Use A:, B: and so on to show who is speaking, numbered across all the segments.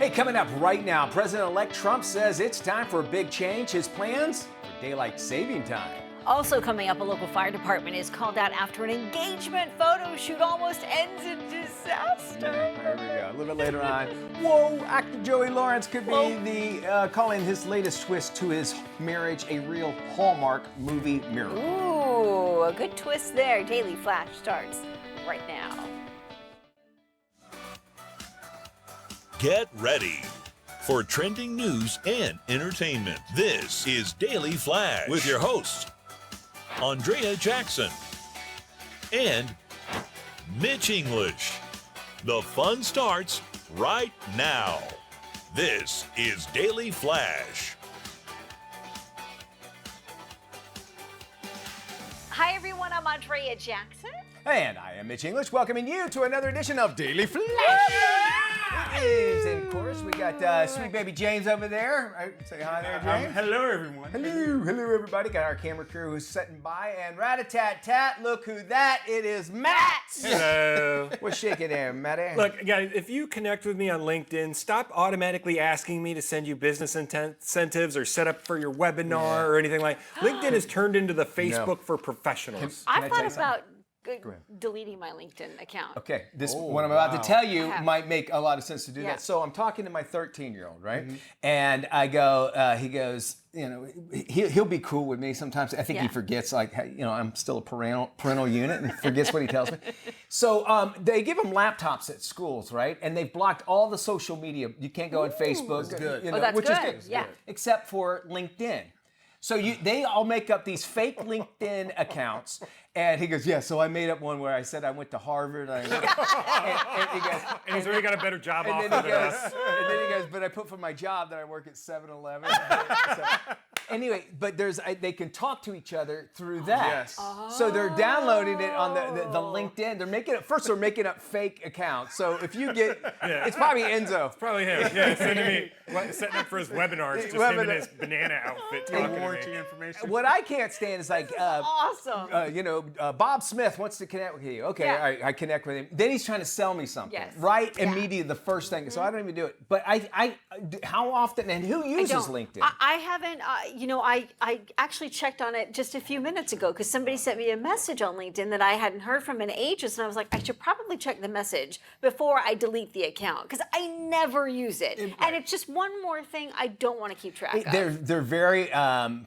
A: Hey, coming up right now, President-elect Trump says it's time for a big change. His plans for daylight saving time.
B: Also coming up, a local fire department is called out after an engagement photo shoot almost ends in disaster.
A: There we go. A little bit later on. Whoa, actor Joey Lawrence could be calling his latest twist to his marriage a real Hallmark movie miracle.
B: Ooh, a good twist there. Daily Flash starts right now.
C: Get ready for trending news and entertainment. This is Daily Flash with your host, Andrea Jackson and Mitch English. The fun starts right now. This is Daily Flash.
B: Hi, everyone. I'm Andrea Jackson.
A: And I am Mitch English, welcoming you to another edition of Daily Flash. And of course, we got sweet baby James over there. Say hi there, James.
D: Hello, everyone.
A: Hello, everybody. Got our camera crew who's sitting by, and rat-a-tat-tat, look who that, it is Matt.
D: Hello.
A: What's shaking there, Matty?
D: Look, guys, if you connect with me on LinkedIn, stop automatically asking me to send you business incentives or set up for your webinar or anything like that. LinkedIn has turned into the Facebook for professionals.
B: I thought about deleting my LinkedIn account.
A: Okay, what I'm about to tell you
B: Yeah.
A: might make a lot of sense to do
B: Yeah.
A: that. So I'm talking to my 13-year-old, right? And I go, he goes, you know, he'll be cool with me sometimes. I think he forgets, like, you know, I'm still a parental unit and forgets what he tells me. So they give them laptops at schools, right? And they've blocked all the social media. You can't go on Facebook.
D: That's good.
A: You know,
B: That's
A: which
B: good.
A: is good.
B: Yeah.
A: Except for LinkedIn. So they all make up these fake LinkedIn accounts, and he goes, "Yeah." So I made up one where I said I went to Harvard. And he goes,
D: And he's already got a better job offer
A: and
D: than
A: then, he goes,
D: us.
A: and then he goes, "But I put for my job that I work at 7-Eleven." So, anyway, but they can talk to each other through that.
D: Yes.
A: So they're downloading it on the LinkedIn. They're making up fake accounts. So if you get, it's probably Enzo.
D: Probably him. Yeah, setting up for his webinars, just him in his banana outfit talking to me.
E: Information.
A: What I can't stand is like,
B: Awesome.
A: Bob Smith wants to connect with you. Okay,
B: Yeah.
A: all right, I connect with him. Then he's trying to sell me something.
B: Yes.
A: Right?
B: Yeah.
A: Immediately, the first thing. So I don't even do it. But how often and who uses LinkedIn?
B: I haven't, I actually checked on it just a few minutes ago because somebody sent me a message on LinkedIn that I hadn't heard from in ages. And I was like, I should probably check the message before I delete the account because I never use it. And it's just one more thing I don't want to keep track of.
A: They're very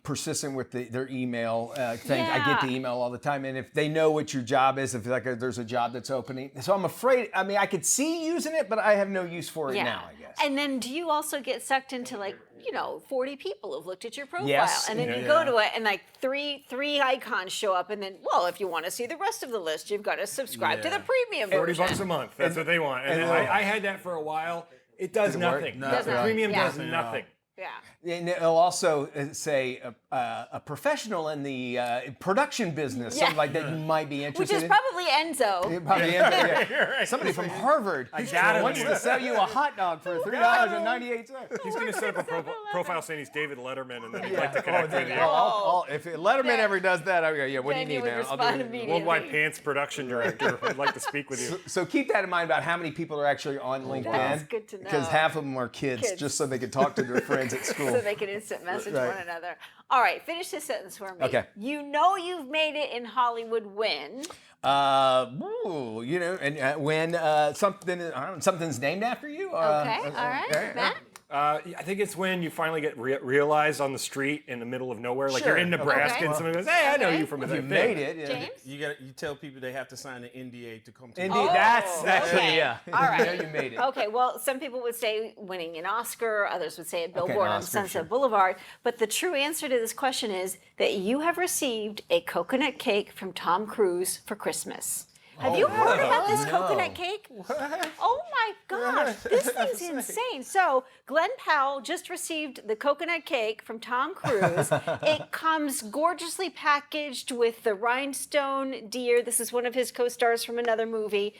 A: persistent with their email thing. I get the email all the time, and if they know what your job is, if there's a job that's opening, so I'm afraid. I mean, I could see using it, but I have no use for it now. I guess.
B: And then do you also get sucked into 40 people have looked at your profile,
A: Yes.
B: and then you go to it, and like three icons show up, and then if you want to see the rest of the list, you've got to subscribe to the premium version.
D: $40 a month. That's what they want. And I had that for a while. It does nothing.
A: No,
D: The premium does nothing.
B: Yeah.
A: And it'll also say a professional in the production business, something like that you might be
B: Which
A: interested
B: is
A: in.
B: probably Enzo.
A: Probably
D: Right.
A: Somebody from Harvard wants
D: gotta
A: to sell you a hot dog for $3.98.
D: He's going to set up a profile saying he's David Letterman, and then he'd like to connect with you.
A: If Letterman ever does that, I'll go, yeah, what do you
B: Then
A: need,
B: you would
A: man? I'll
B: respond
A: do it.
B: immediately.
D: Worldwide Pants production director. I'd like to speak with you.
A: So keep that in mind about how many people are actually on LinkedIn.
B: That's good to know.
A: Because half of them are kids, just so they can talk to their friends at school.
B: So they can instant message
A: Right.
B: one another. All right, finish this sentence for me.
A: Okay.
B: You know you've made it in Hollywood when?
A: When something's named after you.
B: Okay, all right. Matt?
D: I think it's when you finally get realized on the street in the middle of nowhere, like
A: Sure.
D: you're in Nebraska,
B: Okay.
D: and somebody goes, "Hey, I know you from a
A: You
D: thing."
A: made it. Yeah.
B: James?
E: You tell people they have to sign an NDA to come to.
A: Indeed,
B: Oh,
A: that's
B: okay.
A: yeah.
B: All right.
A: You know you made it.
B: Okay, well, some people would say winning an Oscar, others would say a billboard
A: an
B: on
A: Oscar,
B: Sunset
A: sure.
B: Boulevard. But the true answer to this question is that you have received a coconut cake from Tom Cruise for Christmas. Have you heard about this coconut cake? Oh my gosh, this thing's insane. So Glenn Powell just received the coconut cake from Tom Cruise. It comes gorgeously packaged with the rhinestone deer. This is one of his co-stars from another movie.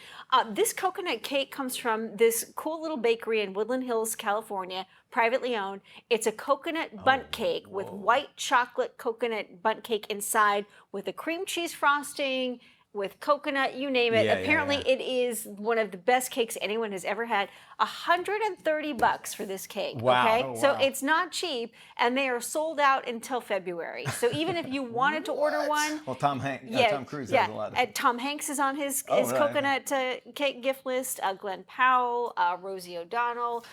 B: This coconut cake comes from this cool little bakery in Woodland Hills, California, privately owned. It's a coconut bundt cake with white chocolate coconut bundt cake inside with a cream cheese frosting with coconut, you name it. Apparently, it is one of the best cakes anyone has ever had. $130 for this cake.
A: Wow.
B: Okay,
A: Oh,
B: so
A: wow.
B: it's not cheap, and they are sold out until February. So even if you wanted to order one,
A: Well, Tom Cruise has a lot of
B: and Tom Hanks is on his
A: right.
B: coconut cake gift list. Glenn Powell, Rosie O'Donnell,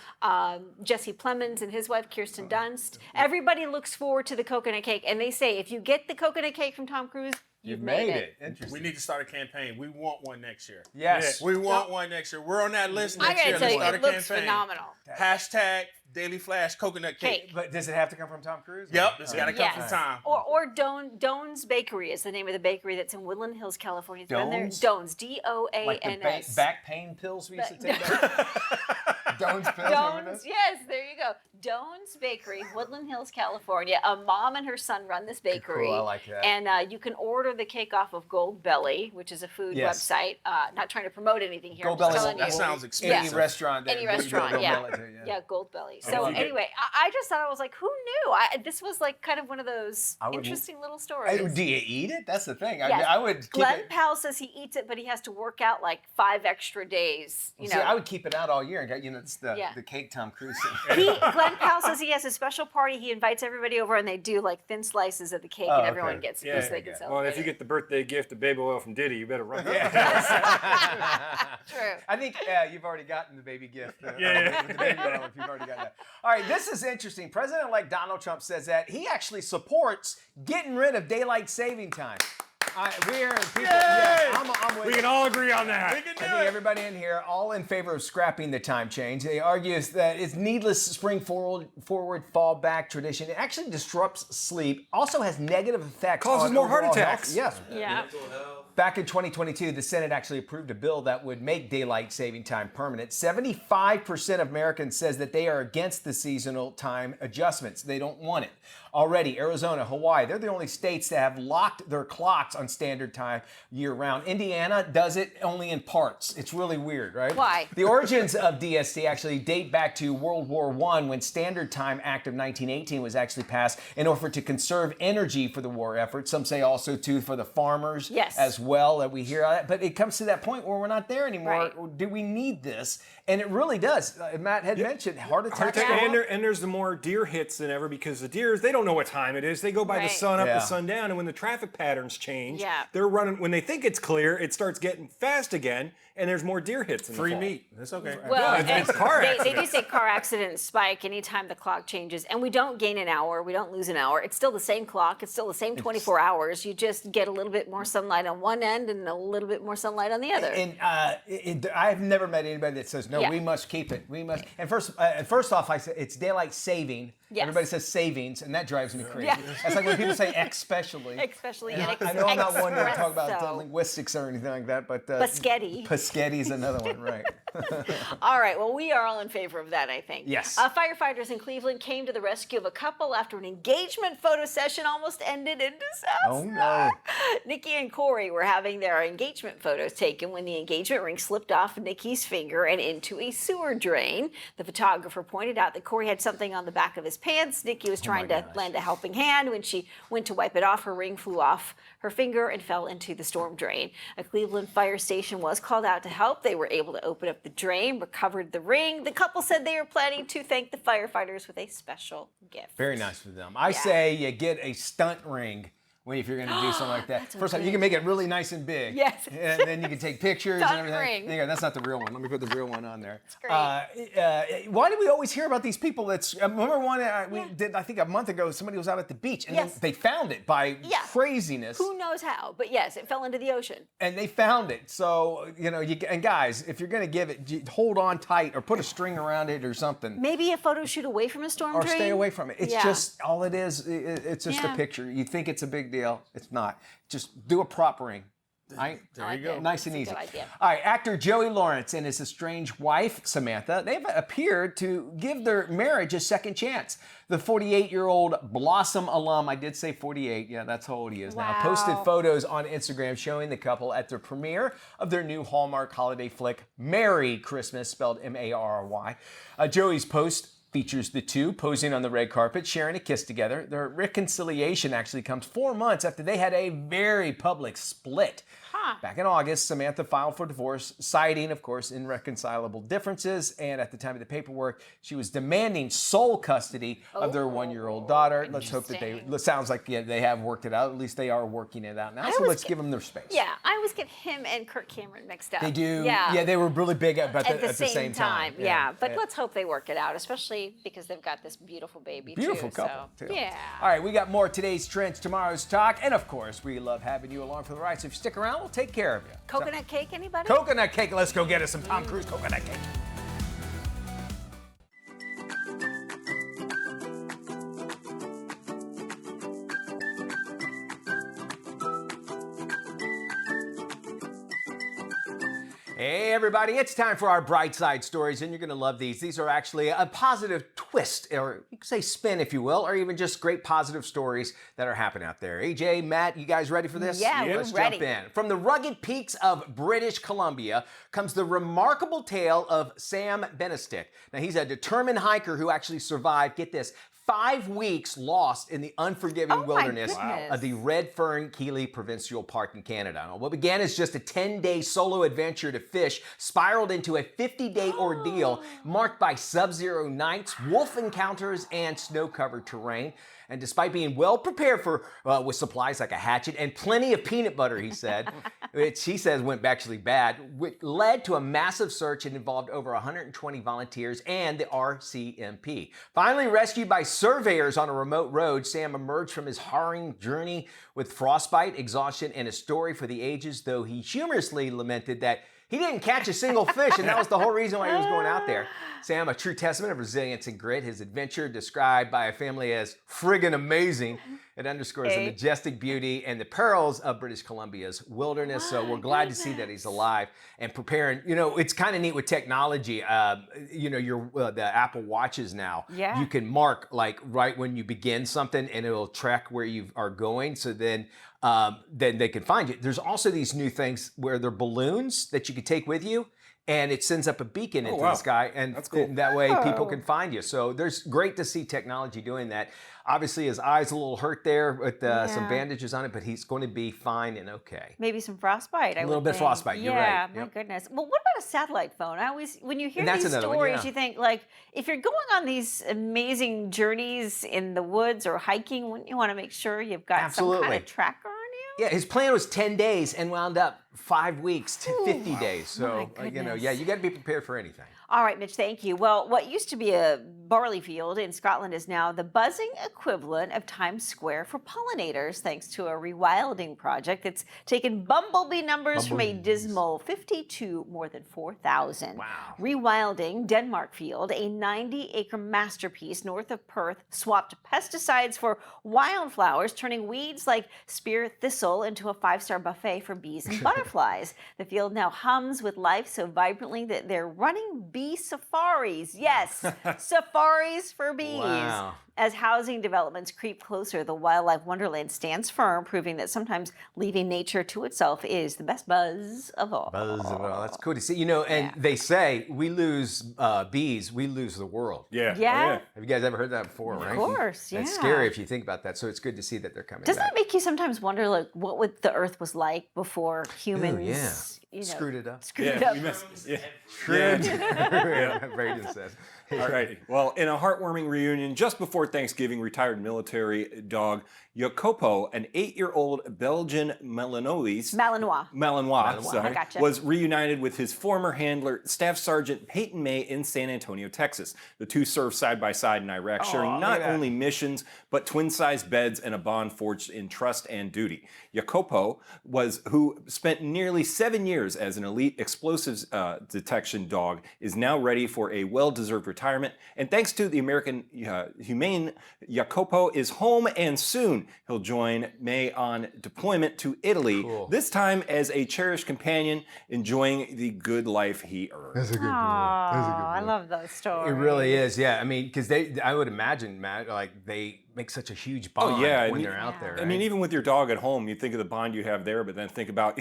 B: Jesse Plemons and his wife Kirsten Dunst. Everybody looks forward to the coconut cake, and they say if you get the coconut cake from Tom Cruise, you've made it.
A: Interesting.
E: We need to start a campaign. We want one next year.
A: Yes.
E: We want one next year. We're on that list
B: I
E: next
B: gotta
E: year.
B: tell
E: Let's
B: you,
E: start
B: it
E: a
B: looks
E: campaign.
B: phenomenal.
E: Hashtag Daily Flash coconut cake.
A: But does it have to come from Tom Cruise?
E: Yep, it's got to come
B: Yes.
E: from Tom.
B: Or Doan's Bakery is the name of the bakery that's in Woodland Hills, California. It's been there.
A: Doan's?
B: Doan's, D-O-A-N-S.
A: Like the back pain pills we used to take back? Doan's pills, remember
B: Doan's,
A: those?
B: yes, there you go. Doan's Bakery, Woodland Hills, California. A mom and her son run this bakery.
A: Cool, I like that.
B: And you can order the cake off of Gold Belly, which is a food
A: Yes.
B: website. Not trying to promote anything here.
A: Gold
B: I'm just
A: Belly's
B: telling
E: That
B: you.
E: sounds
A: Any
E: expensive.
A: restaurant.
B: Any restaurant, yeah.
A: Yeah.
B: Gold Belly.
E: And
B: So
E: if you get-
B: anyway, I just thought, I was like, who knew? This was like kind of one of those
A: I would-
B: interesting little stories.
A: Do you eat it? That's the thing.
B: Yes.
A: I would keep
B: Glenn
A: it.
B: Powell says he eats it, but he has to work out like 5 extra days. You
A: See,
B: know,
A: I would keep it out all year and get, it's the
B: Yeah.
A: cake Tom Cruise.
B: Glenn Powell says he has a special party. He invites everybody over, and they do like thin slices of the cake, and everyone
A: okay.
B: gets a
D: Yeah.
B: piece so they can
D: Well,
B: celebrate.
D: and if you get the birthday gift of baby oil from Diddy, you better run.
B: True.
A: I think you've already gotten the baby gift.
D: Yeah.
A: The baby oil, if you've already got that. All right, this is interesting. President-elect Donald Trump says that he actually supports getting rid of daylight saving time. We're people. Yeah, I'm with
D: We
A: you.
D: can all agree on that.
A: I think everybody in here all in favor of scrapping the time change. They argue that it's needless spring forward fall back tradition. It actually disrupts sleep. Also has negative effects.
D: Causes
A: on
D: more heart
A: overall
D: attacks.
A: health. Yes.
B: Yeah.
A: Back in 2022, the Senate actually approved a bill that would make daylight saving time permanent. 75% of Americans says that they are against the seasonal time adjustments. They don't want it. Already, Arizona, Hawaii, they're the only states that have locked their clocks on standard time year-round. Indiana does it only in parts. It's really weird, right?
B: Why?
A: The origins of DST actually date back to World War I, when Standard Time Act of 1918 was actually passed in order to conserve energy for the war effort. Some say also, too, for the farmers
B: Yes.
A: as well, that we hear that. But it comes to that point where we're not there anymore.
B: Right.
A: Do we need this? And it really does. Matt had mentioned heart attacks.
D: And there's the more deer hits than ever, because the deers, they don't know what time it is. They go by the
B: Right.
D: sun up
A: Yeah.
D: to sundown, and when the traffic patterns change,
B: Yeah.
D: they're running. When they think it's clear, it starts getting fast again, and there's more deer hits. In
E: Free
D: the fall.
E: meat. That's okay.
B: Well,
D: it's
B: and
D: car
B: they do say car accidents spike anytime the clock changes, and we don't gain an hour, we don't lose an hour. It's still the same clock, it's still the same 24 hours. You just get a little bit more sunlight on one end and a little bit more sunlight on the other.
A: And I've never met anybody that says, no,
B: Yeah.
A: we must keep it. We must. And first off, I said it's daylight saving.
B: Yes.
A: Everybody says savings, and that drives me crazy.
B: Yeah.
A: That's like when people say especially.
B: Especially
A: And
B: in
A: I know I'm not one to talk about
B: espresso.
A: linguistics or anything like that, but
B: Paschetti.
A: Paschetti's another one, right?
B: All right, well, we are all in favor of that, I think.
A: Yes.
B: Firefighters in Cleveland came to the rescue of a couple after an engagement photo session almost ended in disaster.
A: Oh, no.
B: Nikki and Corey were having their engagement photos taken when the engagement ring slipped off Nikki's finger and into a sewer drain. The photographer pointed out that Corey had something on the back of his pants. Nikki was trying to lend a helping hand. When she went to wipe it off, her ring flew off her finger and fell into the storm drain. A Cleveland fire station was called out to help. They were able to open up the drain, recovered the ring. The couple said they were planning to thank the firefighters with a special gift.
A: Very nice for them. I say you get a stunt ring if you're going to do something like that.
B: That's
A: First off,
B: okay.
A: you can make it really nice and big.
B: Yes.
A: And then you can take pictures
B: Stunt
A: and everything.
B: ring.
A: There you go. That's not the real one. Let me put the real one on there.
B: great.
A: Why do we always hear about these people remember one we did, I think a month ago, somebody was out at the beach and
B: Yes.
A: then they found it by craziness.
B: Who knows how? But yes, it fell into the ocean.
A: And they found it. So, and guys, if you're going to give it, hold on tight or put a string around it or something.
B: Maybe a photo shoot away from a storm
A: Or
B: drain.
A: stay away from it. It's
B: Yeah.
A: just, all it is, it's just a
B: Yeah.
A: picture. You think it's a big deal. It's not. Just do a prop ring. Right?
B: There you go.
A: Nice and
B: That's a
A: easy.
B: good idea.
A: All right, actor Joey Lawrence and his estranged wife, Samantha, they've appeared to give their marriage a second chance. The 48-year-old Blossom alum, I did say 48, yeah, that's how old he is now, posted photos on Instagram showing the couple at the premiere of their new Hallmark holiday flick, Merry Christmas, spelled M-A-R-R-Y. Joey's post features the two posing on the red carpet, sharing a kiss together. Their reconciliation actually comes 4 months after they had a very public split. Back in August, Samantha filed for divorce, citing, of course, irreconcilable differences. And at the time of the paperwork, she was demanding sole custody of their 1-year-old daughter. Let's hope that it sounds like they have worked it out. At least they are working it out now. So let's give them their space.
B: Yeah, I always get him and Kirk Cameron mixed up.
A: They do.
B: Yeah,
A: they were really big at
B: the same time. Yeah, but
A: Yeah.
B: let's hope they work it out, especially because they've got this beautiful baby
A: Beautiful
B: too.
A: couple,
B: So,
A: too.
B: yeah.
A: All right, we got more today's trends, tomorrow's talk, and of course, we love having you along for the ride. So if you stick around, we'll take care of you.
B: Coconut cake, anybody?
A: Coconut cake. Let's go get us some Tom Cruise coconut cake. Hey everybody, it's time for our Bright Side stories, and you're going to love these. These are actually a positive twist, or you could say spin, if you will, or even just great positive stories that are happening out there. AJ, Matt, you guys ready for this?
B: Yeah, we're
A: Let's
B: ready.
A: jump in. From the rugged peaks of British Columbia comes the remarkable tale of Sam Benestick. Now, he's a determined hiker who actually survived, get this, 5 weeks lost in the unforgiving wilderness
B: goodness.
A: of the Red Fern Keeley Provincial Park in Canada. Now, what began as just a 10-day solo adventure to fish spiraled into a 50-day ordeal marked by sub-zero nights, wolf encounters, and snow-covered terrain. And despite being well prepared for with supplies like a hatchet and plenty of peanut butter, he said, which he says went actually bad, which led to a massive search and involved over 120 volunteers and the RCMP. Finally rescued by surveyors on a remote road, Sam emerged from his harrowing journey with frostbite, exhaustion, and a story for the ages, though he humorously lamented that he didn't catch a single fish, and that was the whole reason why he was going out there. Sam, a true testament of resilience and grit. His adventure, described by a family as friggin' amazing, it underscores the majestic beauty and the perils of British Columbia's wilderness. So we're glad to see that he's alive and preparing. You know, it's kind of neat with technology. You know, your the Apple Watches now.
B: Yeah.
A: You can mark like right when you begin something, and it'll track where you are going. So then they can find you. There's also these new things where they're balloons that you could take with you, and it sends up a beacon into the sky, and
D: That's cool.
A: that way people can find you. So there's great to see technology doing that. Obviously, his eye's a little hurt there with some bandages on it, but he's going to be fine and okay.
B: Maybe some frostbite.
A: A little bit of frostbite, you're right.
B: Yeah, my
A: Yep.
B: goodness. Well, what about a satellite phone? I always, when you hear
A: And that's
B: these
A: another one,
B: stories,
A: yeah.
B: you think like, if you're going on these amazing journeys in the woods or hiking, wouldn't you want to make sure you've got some kind
A: Absolutely.
B: of tracker on you?
A: Yeah, his plan was 10 days and wound up 5 weeks to 50 days. So,
B: my
A: you know,
B: goodness.
A: yeah, you got to be prepared for anything.
B: All right, Mitch, thank you. Well, what used to be a barley field in Scotland is now the buzzing equivalent of Times Square for pollinators, thanks to a rewilding project that's taken bumblebee numbers from a dismal 50 to more than 4,000.
A: Wow.
B: Rewilding Denmark Field, a 90-acre masterpiece north of Perth, swapped pesticides for wildflowers, turning weeds like spear thistle into a 5-star buffet for bees and butterflies. The field now hums with life so vibrantly that they're running bee safaris. Yes, safaris for bees.
A: Wow.
B: As housing developments creep closer, the wildlife wonderland stands firm, proving that sometimes leaving nature to itself is the best buzz of all.
A: That's cool to see. You know, and they say we lose bees, we lose the world.
D: Yeah.
B: Yeah.
D: Oh, yeah.
A: Have you guys ever heard that before, right?
B: Of course, yeah.
A: It's scary if you think about that. So it's good to see that they're coming
B: Doesn't
A: back.
B: that make you sometimes wonder, like, what would the Earth was like before humans, you know,
A: Screwed it up.
B: screwed it
D: Yeah,
B: up?
D: we missed. Yeah.
A: Braden says.
D: All right. Well, in a heartwarming reunion just before Thanksgiving, retired military dog Jacopo, an 8-year-old Belgian Malinois,
B: Malinois. I gotcha.
D: was reunited with his former handler, Staff Sergeant Peyton May, in San Antonio, Texas. The two served side by side in Iraq, sharing not only missions, but twin-sized beds and a bond forged in trust and duty. Jacopo who spent nearly 7 years as an elite explosives detection dog, is now ready for a well-deserved retirement. And thanks to the American Humane, Jacopo is home, and soon he'll join May on deployment to Italy, this time as a cherished companion, enjoying the good life he earned.
A: That's a good boy.
B: I love those stories.
A: It really is, yeah. I mean, because I would imagine, Matt, like they make such a huge bond when they're out there. Right?
D: I mean, even with your dog at home, you think of the bond you have there, but then think about,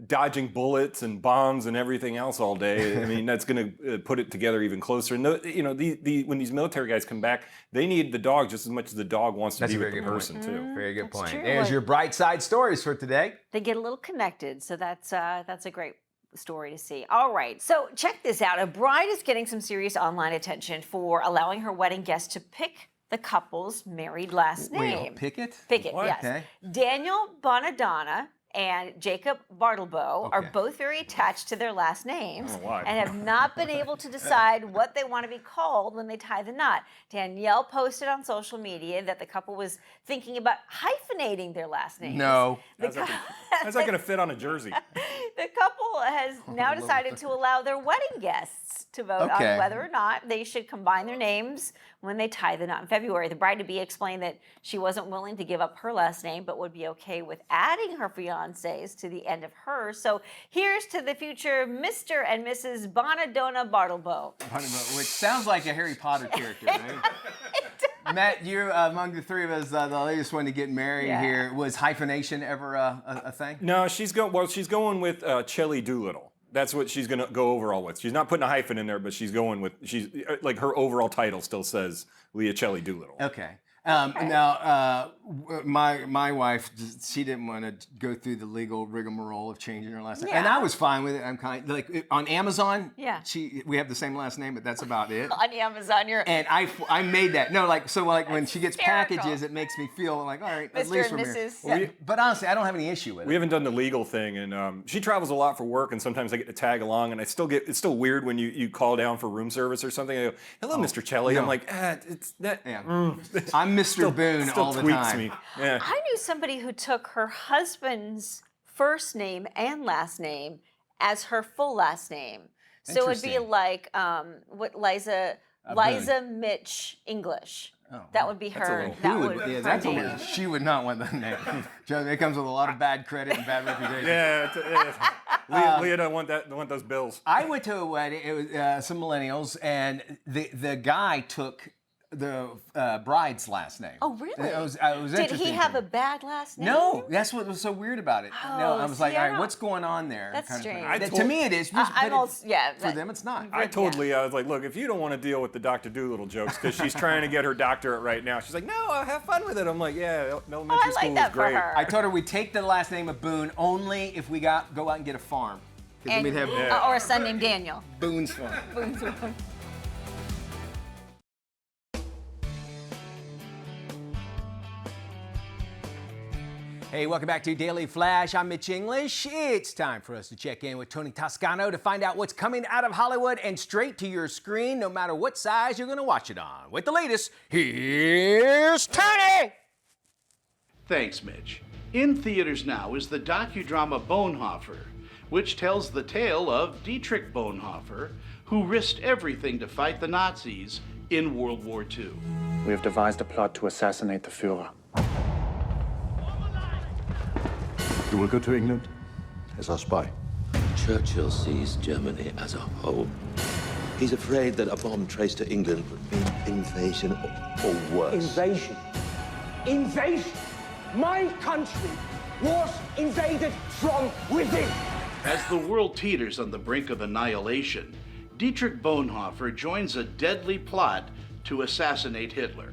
D: dodging bullets and bombs and everything else all day. I mean, that's going to put it together even closer. And, when these military guys come back, they need the dog just as much as the dog wants to be with the person, too.
A: Very good point.
B: True.
A: There's your bright side stories for today.
B: They get a little connected, so that's a great story to see. All right, so check this out. A bride is getting some serious online attention for allowing her wedding guests to pick the couple's married last name.
A: Wait, pick it?
B: Pick it,
A: What?
B: yes.
A: Okay.
B: Daniel Bonadonna and Jacob Bartlebow are both very attached to their last names and have not been able to decide what they want to be called when they tie the knot. Danielle posted on social media that the couple was thinking about hyphenating their last names.
A: No.
D: How's that going to fit on a jersey?
B: The couple has now decided to allow their wedding guests to vote on whether or not they should combine their names when they tie the knot in February. The bride-to-be explained that she wasn't willing to give up her last name, but would be okay with adding her fiancés to the end of hers. So here's to the future Mr. and Mrs. Bonadonna Bartlebow.
A: Which sounds like a Harry Potter character, right? Matt, you're among the three of us, the latest one to get married here. Was hyphenation ever a thing?
D: No, she's going with Chelly Doolittle. That's what she's going to go overall with. She's not putting a hyphen in there, but she's going with, her overall title still says Leah Chelly Doolittle.
A: Okay. Now, my wife, she didn't want to go through the legal rigmarole of changing her last name, and I was fine with it. I'm kind of, on Amazon. Yeah. We have the same last name, but that's about it.
B: On Amazon,
A: and I made that. No, when she gets packages, it makes me feel like, all right, at least we're married. But honestly, I don't have any issue with it.
D: We haven't done the legal thing, and she travels a lot for work, and sometimes I get to tag along, and it's still weird when you call down for room service or something. I go, hello, Mr. Chelly. No. I'm like, it's that. Yeah.
A: I'm Mr. Boone all the time.
D: Me. Yeah.
B: I knew somebody who took her husband's first name and last name as her full last name. So it'd be like Liza Mitch English. Oh, that would be her.
A: She would not want that name. It comes with a lot of bad credit and bad reputation.
D: Leah don't want those bills.
A: I went to a wedding. It was some millennials, and the guy took the bride's last name.
B: Oh, really?
A: It was
B: Did he have a bad last name?
A: No, that's what was so weird about it.
B: Oh,
A: no, I was like, all right, what's going on there?
B: That's strange.
A: To me, it is. For them, it's not.
D: I told Leah, I was like, look, if you don't want to deal with the Dr. Doolittle jokes, because she's trying to get her doctorate right now, she's like, no, I'll have fun with it. I'm like, yeah, elementary school was great.
A: I told her we'd take the last name of Boone only if we go out and get a farm.
B: Or a son named Daniel.
A: Boone's farm.
B: Boone's farm.
A: Hey, welcome back to Daily Flash. I'm Mitch English. It's time for us to check in with Tony Toscano to find out what's coming out of Hollywood and straight to your screen, no matter what size you're going to watch it on. With the latest, here's Tony!
F: Thanks, Mitch. In theaters now is the docudrama Bonhoeffer, which tells the tale of Dietrich Bonhoeffer, who risked everything to fight the Nazis in World War II.
G: We have devised a plot to assassinate the Führer.
H: You will go to England as our spy.
I: Churchill sees Germany as a whole. He's afraid that a bomb traced to England would mean invasion or worse.
J: Invasion? Invasion? My country was invaded from within.
F: As the world teeters on the brink of annihilation, Dietrich Bonhoeffer joins a deadly plot to assassinate Hitler.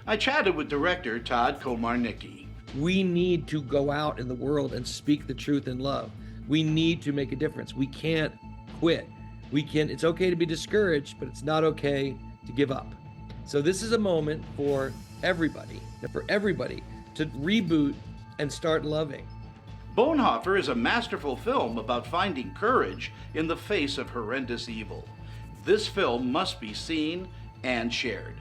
F: I chatted with director Todd Komarnicki.
K: We need to go out in the world and speak the truth in love. We need to make a difference. We can't quit. It's okay to be discouraged, but it's not okay to give up. So this is a moment for everybody to reboot and start loving.
F: Bonhoeffer is a masterful film about finding courage in the face of horrendous evil. This film must be seen and shared.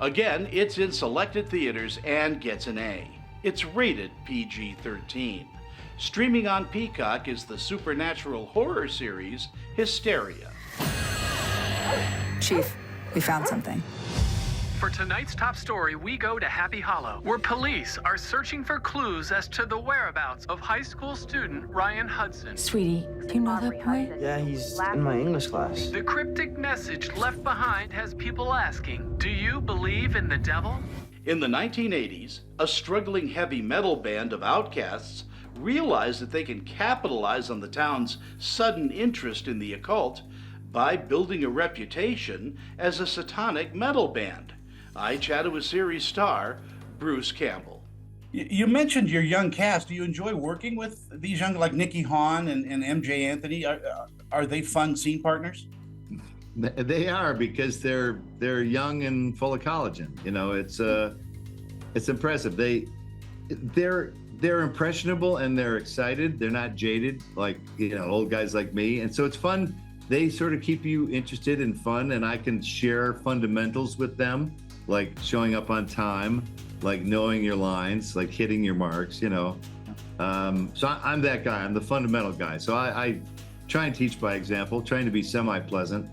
F: Again, it's in selected theaters and gets an A. It's rated PG-13. Streaming on Peacock is the supernatural horror series Hysteria.
L: Chief, we found something.
M: For tonight's top story, we go to Happy Hollow, where police are searching for clues as to the whereabouts of high school student Ryan Hudson.
L: Sweetie, do you know that boy?
N: Yeah, he's in my English class.
M: The cryptic message left behind has people asking, do you believe in the devil?
F: In the 1980s, a struggling heavy metal band of outcasts realized that they can capitalize on the town's sudden interest in the occult by building a reputation as a satanic metal band. I chatted with series star Bruce Campbell.
O: You mentioned your young cast. Do you enjoy working with these young, like Nikki Hahn and MJ Anthony? Are they fun scene partners?
P: They are, because they're young and full of collagen. You know, it's impressive. They're impressionable and they're excited. They're not jaded like, you know, old guys like me. And so it's fun. They sort of keep you interested and fun, and I can share fundamentals with them, like showing up on time, like knowing your lines, like hitting your marks, you know. So I'm that guy. I'm the fundamental guy. So I try and teach by example, trying to be semi-pleasant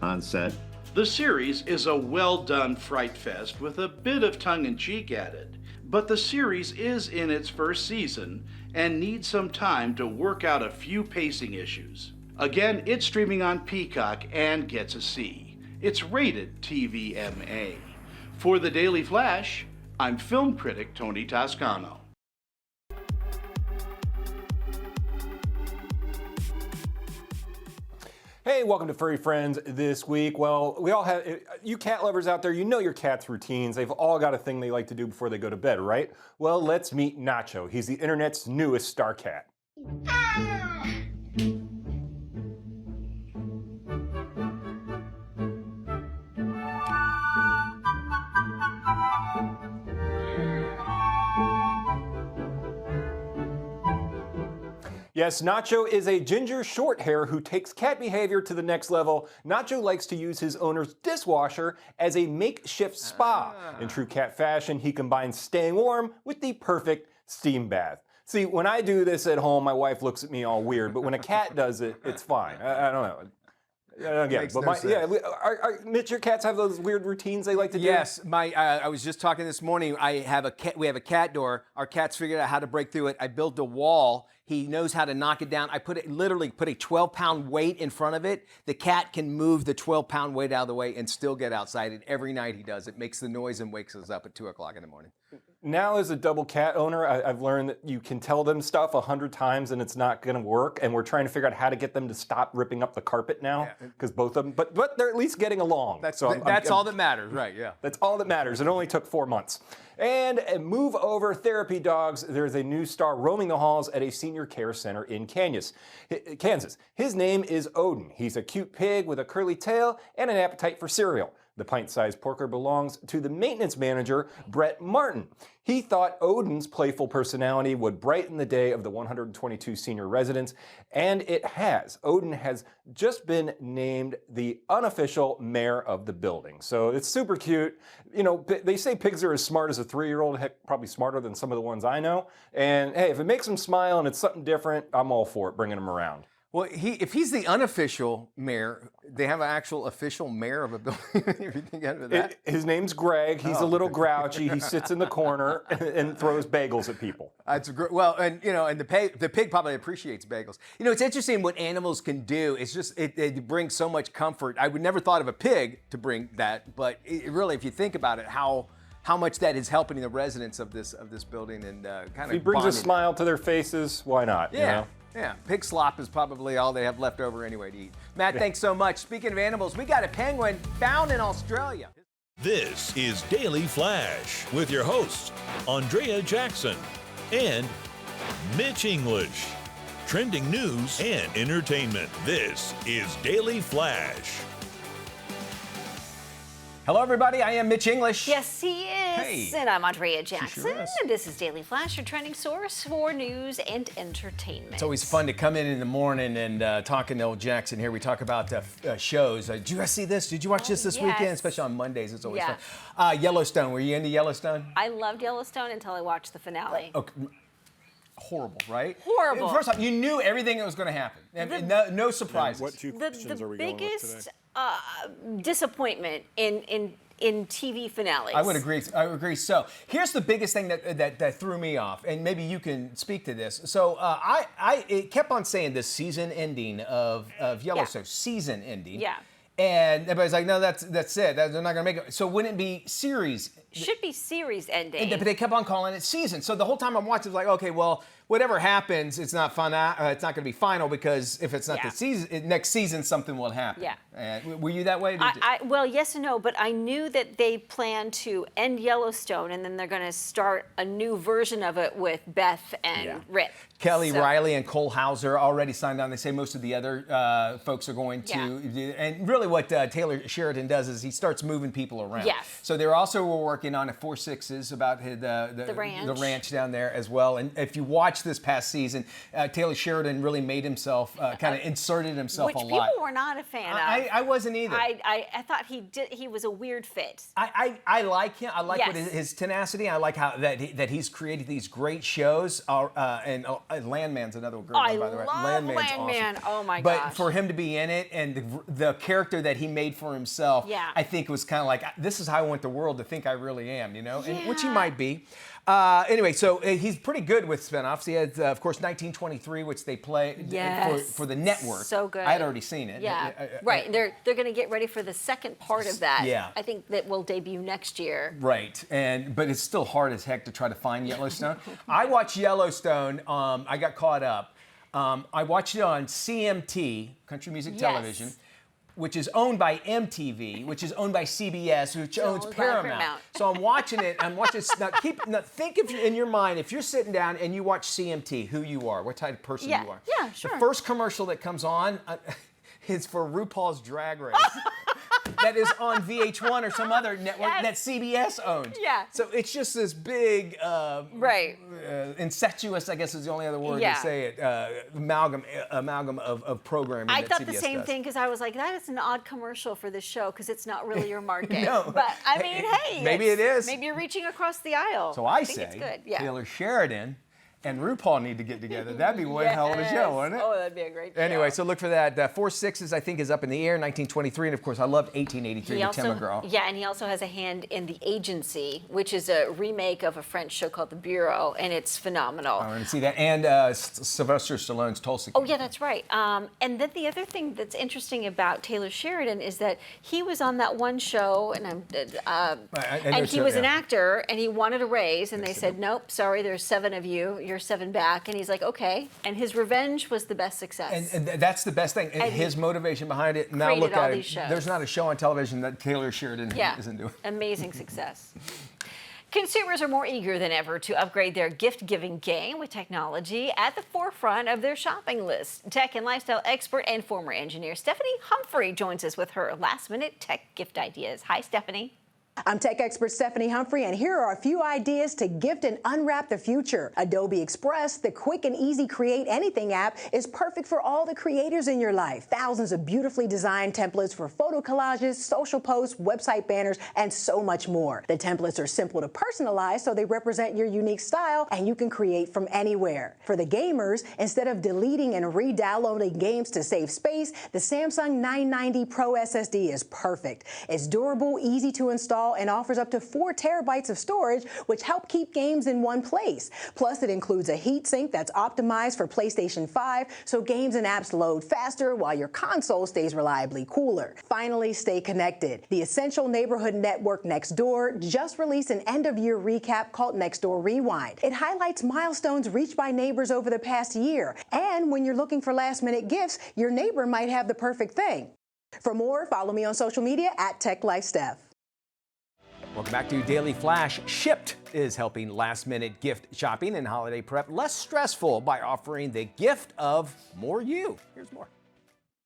P: on set.
F: The series is a well-done fright fest with a bit of tongue-in-cheek added. But the series is in its first season and needs some time to work out a few pacing issues. Again, it's streaming on Peacock and gets a C. It's rated TVMA. For the Daily Flash, I'm film critic Tony Toscano.
D: Hey, welcome to Furry Friends this week. Well, we all have, you cat lovers out there, you know your cat's routines. They've all got a thing they like to do before they go to bed, right? Well, let's meet Nacho. He's the internet's newest star cat. Yes, Nacho is a ginger short hair who takes cat behavior to the next level. Nacho likes to use his owner's dishwasher as a makeshift spa. In true cat fashion, he combines staying warm with the perfect steam bath. See, when I do this at home, my wife looks at me all weird, but when a cat does it, it's fine. I don't know.
A: Makes no sense.
D: Mitch, your cats have those weird routines they like to do?
A: Yes, I was just talking this morning. We have a cat door. Our cat's figured out how to break through it. I built a wall. He knows how to knock it down. I literally put a 12-pound weight in front of it. The cat can move the 12-pound weight out of the way and still get outside. And every night he does. It makes the noise and wakes us up at 2 o'clock in the morning.
D: Now, as a double cat owner, I've learned that you can tell them stuff 100 times and it's not going to work. And we're trying to figure out how to get them to stop ripping up the carpet now, because both of them. But they're at least getting along.
A: That's all that matters, right? Yeah.
D: That's all that matters. It only took 4 months. And move over therapy dogs. There's a new star roaming the halls at a senior care center in Kansas. His name is Odin. He's a cute pig with a curly tail and an appetite for cereal. The pint-sized porker belongs to the maintenance manager, Brett Martin. He thought Odin's playful personality would brighten the day of the 122 senior residents, and it has. Odin has just been named the unofficial mayor of the building. So it's super cute. You know, they say pigs are as smart as a 3-year-old, heck, probably smarter than some of the ones I know. And hey, if it makes them smile and it's something different, I'm all for it, bringing them around.
A: Well, if he's the unofficial mayor, they have an actual official mayor of a building. If you think of that.
D: His name's Greg. He's a little grouchy. He sits in the corner and throws bagels at people.
A: That's well, and the pig probably appreciates bagels. You know, it's interesting what animals can do. It's just it brings so much comfort. I would never thought of a pig to bring that, but really, if you think about it, how much that is helping the residents of this building and kind of.
D: If he brings a smile to their faces, why not?
A: Yeah.
D: You know?
A: Yeah, pig slop is probably all they have left over anyway to eat. Matt, thanks so much. Speaking of animals, we got a penguin found in Australia.
C: This is Daily Flash with your hosts, Andrea Jackson and Mitch English. Trending news and entertainment. This is Daily Flash.
A: Hello, everybody. I am Mitch English.
B: Yes, he is.
A: Hey.
B: And I'm Andrea Jackson.
A: Sure is.
B: And this is Daily Flash, your trending source for news and entertainment.
A: It's always fun to come in the morning and talking to old Jackson here. We talk about shows. Did you guys see this? Did you watch this weekend? Especially on Mondays. It's always fun. Yellowstone. Were you into Yellowstone?
B: I loved Yellowstone until I watched the finale.
A: Okay. Horrible, right?
B: Horrible.
A: First off, you knew everything that was going to happen. No surprises.
Q: What two questions are we going with today?
B: The biggest disappointment in TV finales.
A: I would agree. So here's the biggest thing that threw me off, and maybe you can speak to this. So it kept on saying this season ending of Yellowstone, season ending.
B: Yeah.
A: And everybody's like, no, that's it. They're not going to make it. So wouldn't it be series?
B: Should be series ending.
A: But they kept on calling it season. So the whole time I'm watching, it's like, okay, well, whatever happens, it's not fun. It's not going to be final because if it's not the season, next season something will happen.
B: Yeah.
A: Were you that way?
B: Well, yes and no, but I knew that they planned to end Yellowstone and then they're going to start a new version of it with Beth and Rip.
A: Kelly Riley and Cole Hauser already signed on. They say most of the other folks are going to do. And really what Taylor Sheridan does is he starts moving people around.
B: Yes.
A: So they also were working on a 4/6s about the ranch down there as well. And if you watch this past season, Taylor Sheridan really made himself, kind of inserted himself a lot.
B: Which people were not a fan of.
A: I wasn't either.
B: I thought he was a weird fit.
A: I like him. I like what his tenacity. I like how that he's created these great shows. And Landman's another great one, by the way.
B: Landman's
A: Landman.
B: Awesome. Oh my
A: gosh.
B: gosh.
A: But for him to be in it and the character that he made for himself, I think was kind of like, this is how I want the world to think I really am, you know, and which he might be. Anyway, so he's pretty good with spinoffs. He had, of course, 1923, which they play for the network.
B: So good.
A: I had already seen it.
B: Yeah, right. They're going to get ready for the second part of that.
A: Yeah.
B: I think that will debut next year.
A: Right, but it's still hard as heck to try to find Yellowstone. I watched Yellowstone. I got caught up. I watched it on CMT, Country Music Television, which is owned by MTV, which is owned by CBS, which owns Paramount. So I'm watching it. Now think in your mind, if you're sitting down and you watch CMT, who you are, what type of person you are.
B: Yeah, sure.
A: The first commercial that comes on is for RuPaul's Drag Race. That is on VH1 or some other network that CBS owns.
B: Yeah.
A: So it's just this big, incestuous, I guess is the only other word to say it, amalgam of programming.
B: I thought
A: CBS
B: the same
A: does.
B: thing because I was like, that is an odd commercial for this show because it's not really your market.
A: No.
B: But I mean, hey.
A: Maybe it is.
B: Maybe you're reaching across the aisle.
A: So I
B: think
A: say
B: it's good. Yeah.
A: Taylor Sheridan and RuPaul need to get together. That'd be one hell of a show, wouldn't it?
B: Oh, that'd be a great show.
A: Anyway, so look for that. 4/6, I think, is up in the air. 1923, and of course, I loved 1883 with Tim McGraw.
B: Yeah, and he also has a hand in The Agency, which is a remake of a French show called The Bureau, and it's phenomenal.
A: I want to see that. And Sylvester Stallone's Tulsa King.
B: Oh, yeah, that's right. And then the other thing that's interesting about Taylor Sheridan is that he was on that one show, and he was an actor, and he wanted a raise, and they said, nope, sorry, there's 7 of you, you're 7 back. And he's like, okay. And his revenge was the best success.
A: And that's the best thing. And his motivation behind it. Now look at it. There's not a show on television that Taylor Sheridan isn't doing.
B: Amazing success. Consumers are more eager than ever to upgrade their gift-giving game with technology at the forefront of their shopping list. Tech and lifestyle expert and former engineer Stephanie Humphrey joins us with her last-minute tech gift ideas. Hi, Stephanie.
Q: I'm tech expert Stephanie Humphrey, and here are a few ideas to gift and unwrap the future. Adobe Express, the quick and easy create anything app, is perfect for all the creators in your life. Thousands of beautifully designed templates for photo collages, social posts, website banners, and so much more. The templates are simple to personalize, so they represent your unique style, and you can create from anywhere. For the gamers, instead of deleting and re-downloading games to save space, the Samsung 990 Pro SSD is perfect. It's durable, easy to install, and offers up to 4 terabytes of storage, which help keep games in one place. Plus, it includes a heatsink that's optimized for PlayStation 5, so games and apps load faster while your console stays reliably cooler. Finally, stay connected. The essential neighborhood network Nextdoor just released an end-of-year recap called Nextdoor Rewind. It highlights milestones reached by neighbors over the past year. And when you're looking for last-minute gifts, your neighbor might have the perfect thing. For more, follow me on social media at TechLifeSteph.
A: Welcome back to Daily Flash. Shipt is helping last-minute gift shopping and holiday prep less stressful by offering the gift of more you. Here's more.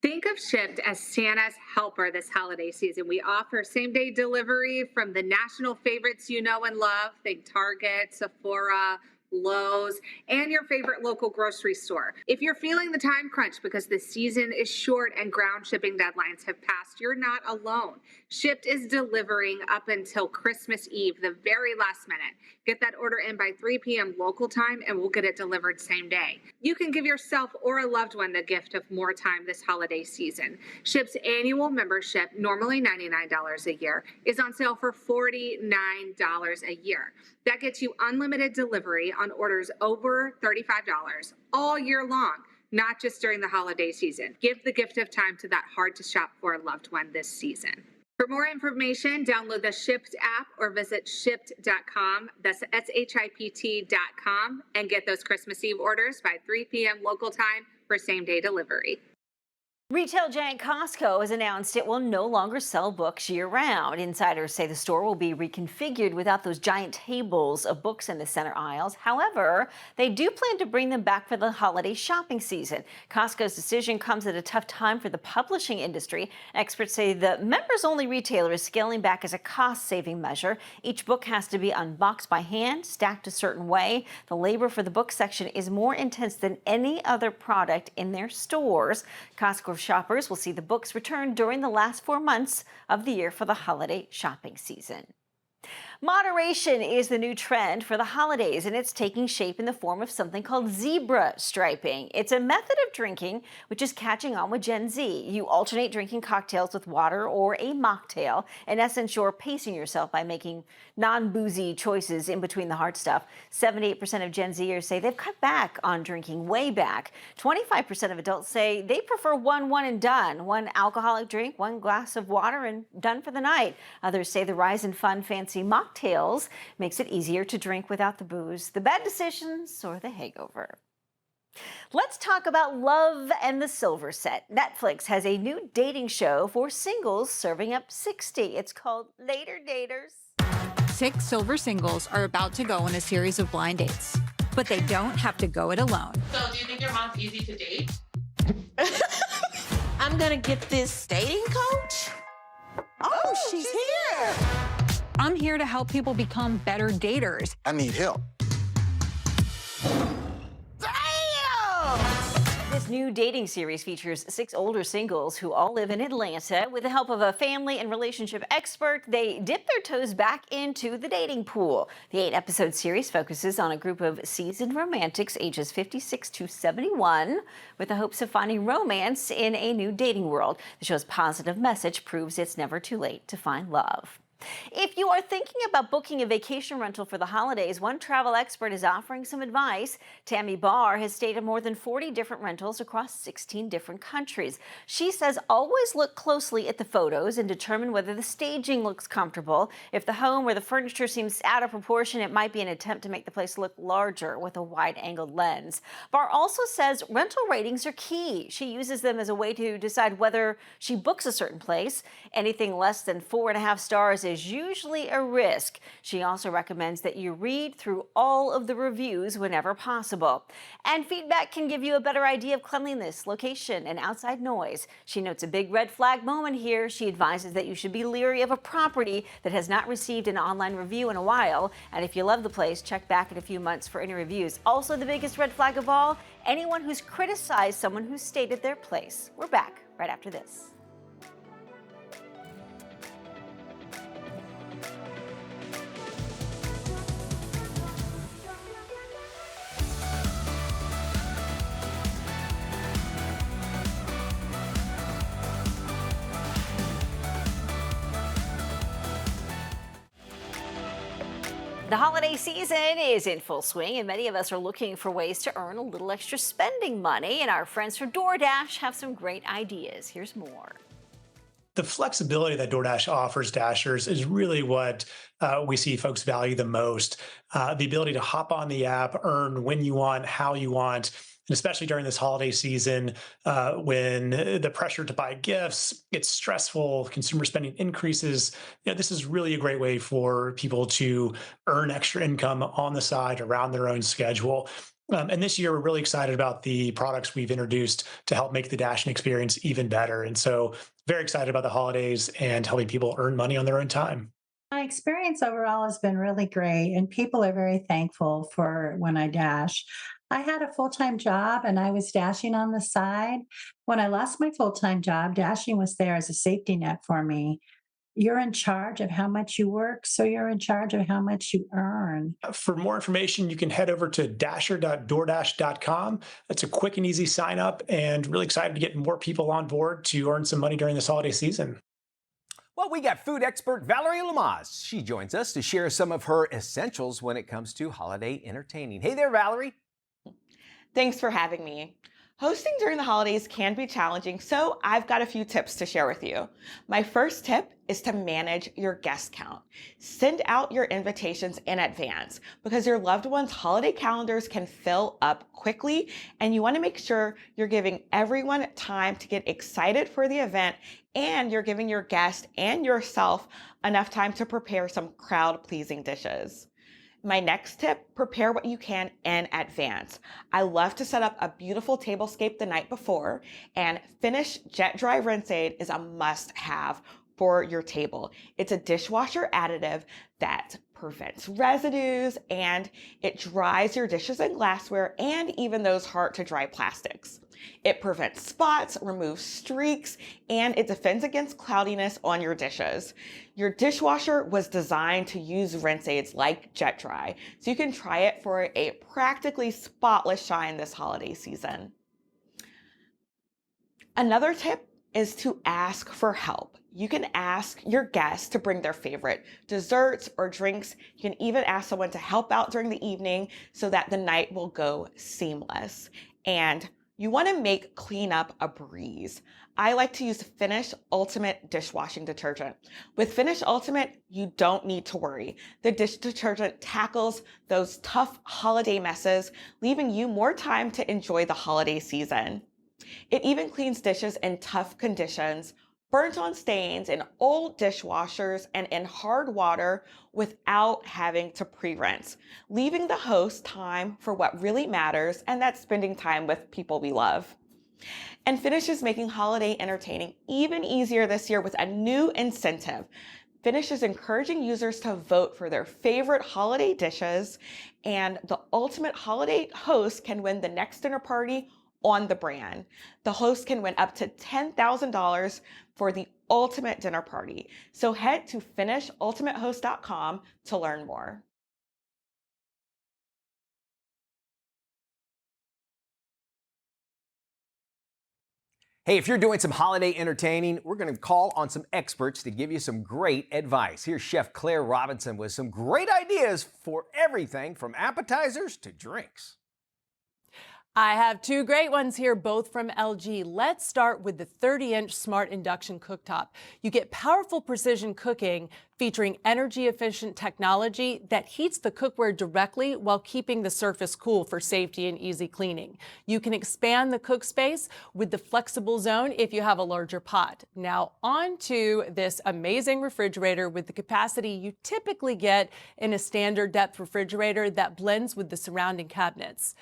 R: Think of Shipt as Santa's helper this holiday season. We offer same-day delivery from the national favorites you know and love. Think Target, Sephora, Lowe's, and your favorite local grocery store. If you're feeling the time crunch because the season is short and ground shipping deadlines have passed, you're not alone. Shipt is delivering up until Christmas Eve, the very last minute. Get that order in by 3 p.m. local time and we'll get it delivered same day. You can give yourself or a loved one the gift of more time this holiday season. Shipt's annual membership, normally $99 a year, is on sale for $49 a year. That gets you unlimited delivery on orders over $35 all year long. not just during the holiday season. Give the gift of time to that hard to shop for loved one this season. For more information, download the Shipt app or visit shipt.com. That's SHIPT.com, and get those Christmas Eve orders by 3 p.m. local time for same-day delivery.
B: Retail giant Costco has announced it will no longer sell books year-round. Insiders say the store will be reconfigured without those giant tables of books in the center aisles. However, they do plan to bring them back for the holiday shopping season. Costco's decision comes at a tough time for the publishing industry. Experts say the members-only retailer is scaling back as a cost-saving measure. Each book has to be unboxed by hand, stacked a certain way. The labor for the book section is more intense than any other product in their stores. Costco shoppers will see the books return during the last 4 months of the year for the holiday shopping season. Moderation is the new trend for the holidays, and it's taking shape in the form of something called zebra striping. It's a method of drinking which is catching on with Gen Z. You alternate drinking cocktails with water or a mocktail. In essence, you're pacing yourself by making non-boozy choices in between the hard stuff. 78% of Gen Zers say they've cut back on drinking way back. 25% of adults say they prefer one and done. One alcoholic drink, one glass of water, and done for the night. Others say the rise in fun, fancy mocktails makes it easier to drink without the booze, the bad decisions, or the hangover. Let's talk about love and the silver set. Netflix has a new dating show for singles serving up 60. It's called Later Daters.
L: 6 silver singles are about to go on a series of blind dates, but they don't have to go it alone.
S: So do you think your mom's easy to date?
T: I'm gonna get this dating coach. Oh, she's here.
L: I'm here to help people become better daters.
U: I need help.
B: This new dating series features 6 older singles who all live in Atlanta. With the help of a family and relationship expert, they dip their toes back into the dating pool. The 8-episode series focuses on a group of seasoned romantics ages 56 to 71 with the hopes of finding romance in a new dating world. The show's positive message proves it's never too late to find love. If you are thinking about booking a vacation rental for the holidays, one travel expert is offering some advice. Tammy Barr has stayed at more than 40 different rentals across 16 different countries. She says always look closely at the photos and determine whether the staging looks comfortable. If the home or the furniture seems out of proportion, it might be an attempt to make the place look larger with a wide-angled lens. Barr also says rental ratings are key. She uses them as a way to decide whether she books a certain place. Anything less than 4.5 stars is usually a risk. She also recommends that you read through all of the reviews whenever possible. And feedback can give you a better idea of cleanliness, location, and outside noise. She notes a big red flag moment here. She advises that you should be leery of a property that has not received an online review in a while. And if you love the place, check back in a few months for any reviews. Also, the biggest red flag of all, anyone who's criticized someone who stayed at their place. We're back right after this. The holiday season is in full swing, and many of us are looking for ways to earn a little extra spending money, and our friends from DoorDash have some great ideas. Here's more.
V: The flexibility that DoorDash offers Dashers is really what we see folks value the most. The ability to hop on the app, earn when you want, how you want, and especially during this holiday season when the pressure to buy gifts gets stressful, consumer spending increases. This is really a great way for people to earn extra income on the side around their own schedule. And this year, we're really excited about the products we've introduced to help make the Dashing experience even better. And so very excited about the holidays and helping people earn money on their own time.
W: My experience overall has been really great, and people are very thankful for when I dash. I had a full-time job and I was dashing on the side. When I lost my full-time job, dashing was there as a safety net for me. You're in charge of how much you work, so you're in charge of how much you earn.
V: For more information, you can head over to dasher.doordash.com. It's a quick and easy sign up, and really excited to get more people on board to earn some money during this holiday season.
A: Well, we got food expert Valerie Lamaze. She joins us to share some of her essentials when it comes to holiday entertaining. Hey there, Valerie.
X: Thanks for having me.
E: Hosting during the holidays can be challenging, so I've got a few tips to share with you. My first tip is to manage your guest count. Send out your invitations in advance because your loved ones' holiday calendars can fill up quickly, and you want to make sure you're giving everyone time to get excited for the event, and you're giving your guest and yourself enough time to prepare some crowd-pleasing dishes. My next tip, prepare what you can in advance. I love to set up a beautiful tablescape the night before, and Finish Jet Dry Rinse Aid is a must-have for your table. It's a dishwasher additive that prevents residues, and it dries your dishes and glassware and even those hard to dry plastics. It prevents spots, removes streaks, and it defends against cloudiness on your dishes. Your dishwasher was designed to use rinse aids like Jet Dry, so you can try it for a practically spotless shine this holiday season. Another tip is to ask for help. You can ask your guests to bring their favorite desserts or drinks. You can even ask someone to help out during the evening so that the night will go seamless. And you want to make cleanup a breeze. I like to use Finish Ultimate dishwashing detergent. With Finish Ultimate, you don't need to worry. The dish detergent tackles those tough holiday messes, leaving you more time to enjoy the holiday season. It even cleans dishes in tough conditions, burnt-on stains in old dishwashers and in hard water without having to pre-rinse, leaving the host time for what really matters, and that's spending time with people we love. And Finish is making holiday entertaining even easier this year with a new incentive. Finish is encouraging users to vote for their favorite holiday dishes, and the ultimate holiday host can win the next dinner party on the brand. The host can win up to $10,000 for the ultimate dinner party. So head to finishultimatehost.com to learn more.
A: Hey, if you're doing some holiday entertaining, we're going to call on some experts to give you some great advice. Here's Chef Claire Robinson with some great ideas for everything from appetizers to drinks.
G: I have two great ones here, both from LG. Let's start with the 30-inch smart induction cooktop. You get powerful precision cooking featuring energy-efficient technology that heats the cookware directly while keeping the surface cool for safety and easy cleaning. You can expand the cook space with the flexible zone if you have a larger pot. Now on to this amazing refrigerator with the capacity you typically get in a standard depth refrigerator that blends with the surrounding cabinets.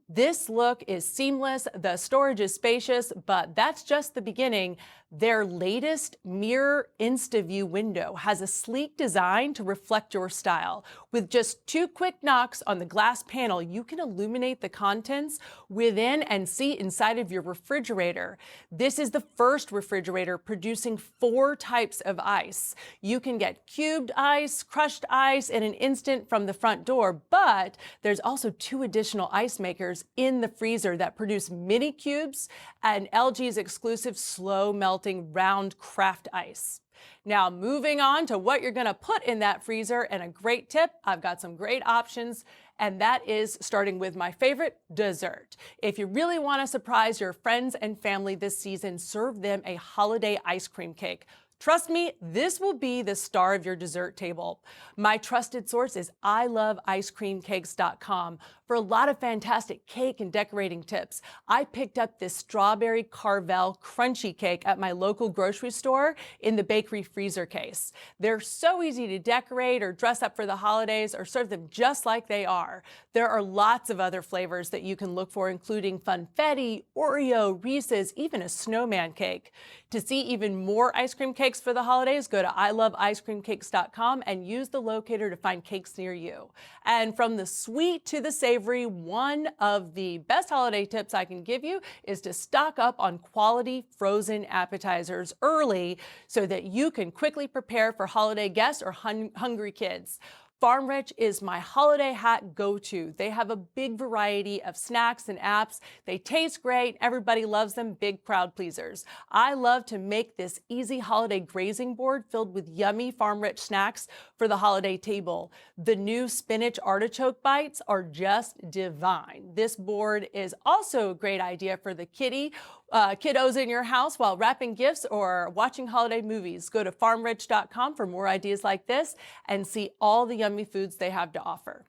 G: This look is seamless, the storage is spacious, but that's just the beginning. Their latest mirror InstaView window has a sleek design to reflect your style. With just 2 quick knocks on the glass panel, you can illuminate the contents within and see inside of your refrigerator. This is the first refrigerator producing 4 types of ice. You can get cubed ice, crushed ice in an instant from the front door, but there's also 2 additional ice makers in the freezer that produce mini cubes and LG's exclusive slow melting round craft ice. Now moving on to what you're going to put in that freezer, and a great tip, I've got some great options, and that is starting with my favorite, dessert. If you really want to surprise your friends and family this season, serve them a holiday ice cream cake. Trust me, this will be the star of your dessert table. My trusted source is iloveicecreamcakes.com for a lot of fantastic cake and decorating tips. I picked up this strawberry Carvel crunchy cake at my local grocery store in the bakery freezer case. They're so easy to decorate or dress up for the holidays or serve them just like they are. There are lots of other flavors that you can look for, including funfetti, Oreo, Reese's, even a snowman cake. To see even more ice cream cakes for the holidays, go to iloveicecreamcakes.com and use the locator to find cakes near you. And from the sweet to the savory, one of the best holiday tips I can give you is to stock up on quality frozen appetizers early so that you can quickly prepare for holiday guests or hungry kids. Farm Rich is my holiday hack go-to. They have a big variety of snacks and apps. They taste great. Everybody loves them. Big crowd pleasers. I love to make this easy holiday grazing board filled with yummy Farm Rich snacks for the holiday table. The new spinach artichoke bites are just divine. This board is also a great idea for the kiddos in your house while wrapping gifts or watching holiday movies. Go to farmrich.com for more ideas like this and see all the yummy foods they have to offer.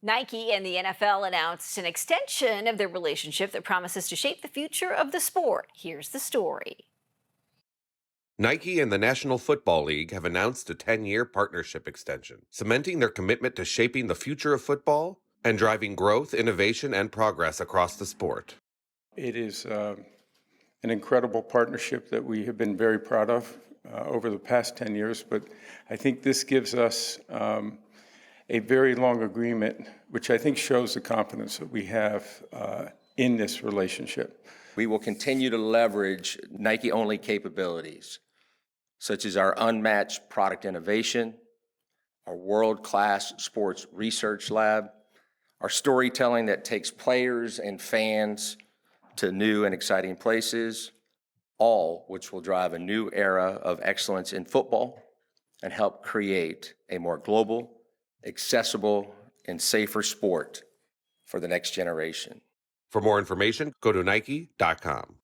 B: Nike and the NFL announced an extension of their relationship that promises to shape the future of the sport. Here's the story.
H: Nike and the National Football League have announced a 10-year partnership extension, cementing their commitment to shaping the future of football and driving growth, innovation, and progress across the sport.
I: It is an incredible partnership that we have been very proud of over the past 10 years, but I think this gives us a very long agreement, which I think shows the confidence that we have in this relationship.
U: We will continue to leverage Nike-only capabilities, such as our unmatched product innovation, our world-class sports research lab, our storytelling that takes players and fans to new and exciting places, all which will drive a new era of excellence in football and help create a more global, accessible, and safer sport for the next generation.
H: For more information, go to Nike.com.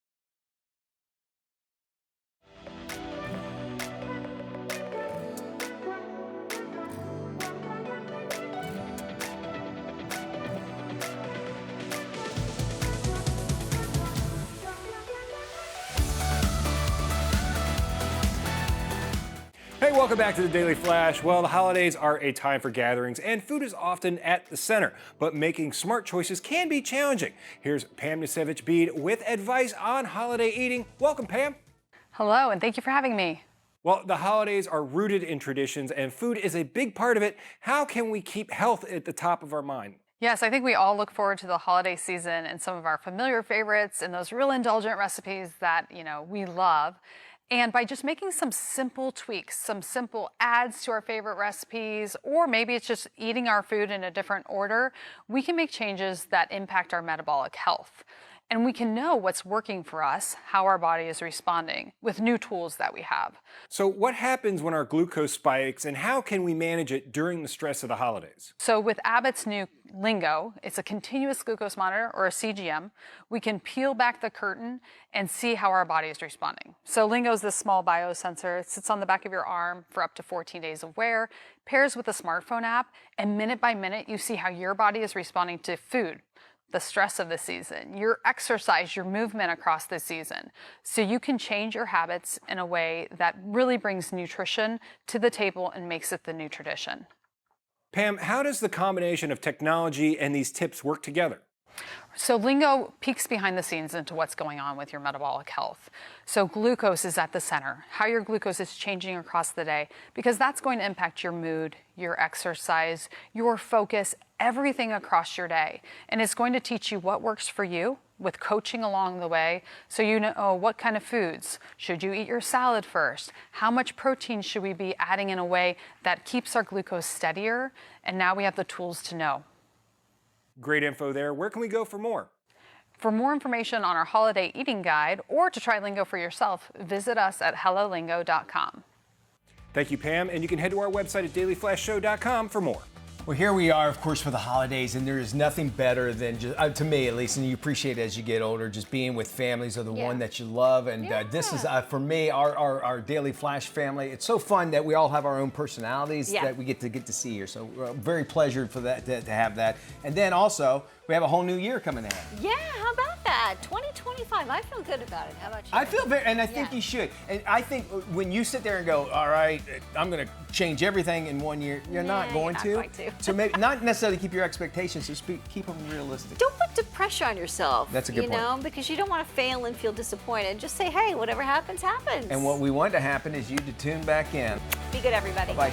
D: Hey, welcome back to the Daily Flash. Well, the holidays are a time for gatherings, and food is often at the center, but making smart choices can be challenging. Here's Pam Nisevich-Bede with advice on holiday eating. Welcome, Pam.
X: Hello, and thank you for having me.
D: Well, the holidays are rooted in traditions, and food is a big part of it. How can we keep health at the top of our mind?
X: Yes, I think we all look forward to the holiday season and some of our familiar favorites and those real indulgent recipes that, we love. And by just making some simple tweaks, some simple adds to our favorite recipes, or maybe it's just eating our food in a different order, we can make changes that impact our metabolic health. And we can know what's working for us, how our body is responding with new tools that we have.
D: So what happens when our glucose spikes, and how can we manage it during the stress of the holidays?
X: So with Abbott's new Lingo, it's a continuous glucose monitor, or a CGM. We can peel back the curtain and see how our body is responding. So Lingo is this small biosensor. It sits on the back of your arm for up to 14 days of wear, pairs with a smartphone app, and minute by minute, you see how your body is responding to food, the stress of the season, your exercise, your movement across the season. So you can change your habits in a way that really brings nutrition to the table and makes it the new tradition.
D: Pam, how does the combination of technology and these tips work together?
X: So Lingo peeks behind the scenes into what's going on with your metabolic health. So glucose is at the center, how your glucose is changing across the day, because that's going to impact your mood, your exercise, your focus, everything across your day. And it's going to teach you what works for you with coaching along the way, so you know what kind of foods. Should you eat your salad first? How much protein should we be adding in a way that keeps our glucose steadier? And now we have the tools to know.
D: Great info there. Where can we go for more?
X: For more information on our holiday eating guide or to try Lingo for yourself, visit us at hellolingo.com.
D: Thank you, Pam, and you can head to our website at dailyflashshow.com for more.
A: Well, here we are, of course, for the holidays, and there is nothing better than just, to me at least, and you appreciate it as you get older, just being with families of the one that you love. And this is, for me, our Daily Flash family. It's so fun that we all have our own personalities that we get to see here. So we're very pleasured for that to have that. And then also, we have a whole new year coming in.
B: Yeah, how about that? 2025. I feel good about it. How about you?
A: I feel very, and I think you should. And I think when you sit there and go, all right, I'm going to change everything in 1 year, you're not going to. So maybe not necessarily keep your expectations, just keep them realistic.
B: Don't put the pressure on yourself.
A: That's a good point.
B: Because you don't want to fail and feel disappointed. Just say, hey, whatever happens, happens.
A: And what we want to happen is you to tune back in.
B: Be good, everybody.
A: Bye.